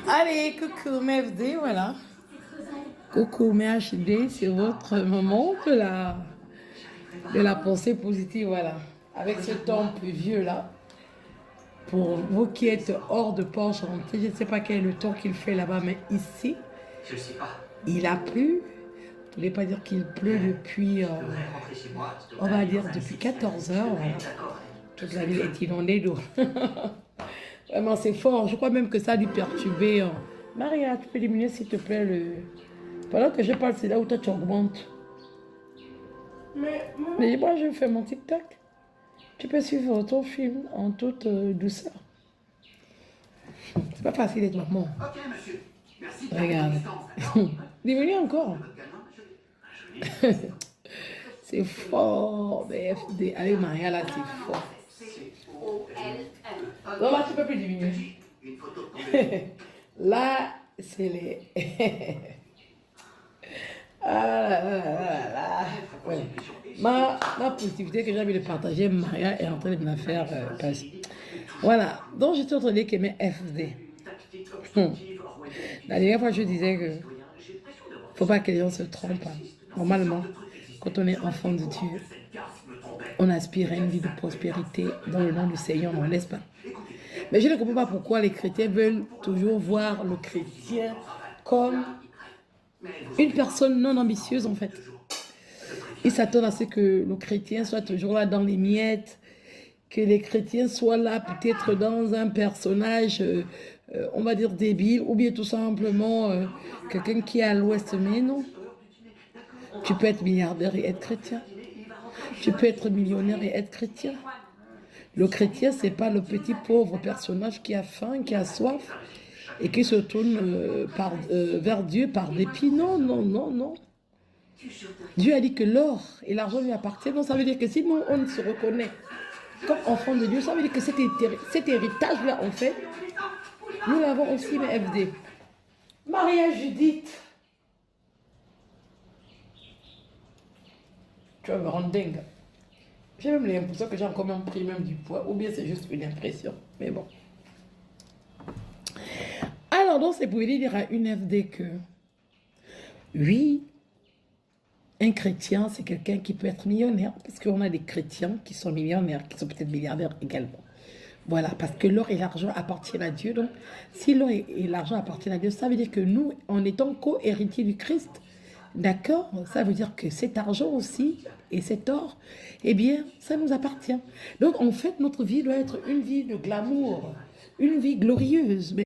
Allez, coucou MFD, voilà. Coucou MHD, c'est votre moment de la pensée positive, voilà. Avec ce temps pluvieux là, pour vous qui êtes hors de Port-Gentil, je ne sais pas quel est le temps qu'il fait là-bas, mais ici, il a plu. Je ne voulais pas dire qu'il pleut depuis, on va dire depuis 14 heures, voilà. Toute la ville est inondée d'eau. Vraiment, c'est fort. Je crois même que ça a dû perturber. Maria, tu peux diminuer s'il te plaît le... Pendant que je parle, c'est là où toi tu augmentes. Mais moi, je fais mon TikTok. Tu peux suivre ton film en toute douceur. C'est pas facile d'être maman. Ok, monsieur. Merci. Regarde. Diminue encore. C'est fort, BFD. Allez, Maria, là, c'est fort. Non, là, tu peux plus diminuer. Là, c'est les... Ah là là là là. Ouais. Ma positivité que j'ai envie de partager, Maria est en train de me la faire passer. Voilà. Donc, je suis en train de dire que mes FD. La dernière fois, je disais que faut pas que les gens se trompent. Normalement, quand on est enfant de Dieu, on aspire à une vie de prospérité dans le nom du Seigneur, n'est-ce pas? Mais je ne comprends pas pourquoi les chrétiens veulent toujours voir le chrétien comme une personne non ambitieuse, en fait. Ils s'attendent à ce que le chrétien soit toujours là dans les miettes, que les chrétiens soient là peut-être dans un personnage, on va dire débile, ou bien tout simplement quelqu'un qui est à l'ouest. Mais non, tu peux être milliardaire et être chrétien. Tu peux être millionnaire et être chrétien. Le chrétien, c'est pas le petit pauvre personnage qui a faim, qui a soif et qui se tourne vers Dieu par dépit. Non, non, non, non. Dieu a dit que l'or et l'argent lui appartiennent. Donc ça veut dire que si nous, on se reconnaît comme enfant de Dieu, ça veut dire que cet héritage-là, en fait, nous l'avons aussi, mais FD. Maria Judith. Tu vas me rendre dingue. J'ai même l'impression que j'ai encore même pris même du poids, ou bien c'est juste une impression. Mais bon. Alors, donc, c'est pour dire à une FD que, oui, un chrétien, c'est quelqu'un qui peut être millionnaire, parce qu'on a des chrétiens qui sont millionnaires, qui sont peut-être milliardaires également. Voilà, parce que l'or et l'argent appartiennent à Dieu. Donc, si l'or et l'argent appartiennent à Dieu, ça veut dire que nous, en étant co-héritiers du Christ, d'accord, ça veut dire que cet argent aussi, et cet or, eh bien, ça nous appartient. Donc, en fait, notre vie doit être une vie de glamour, une vie glorieuse.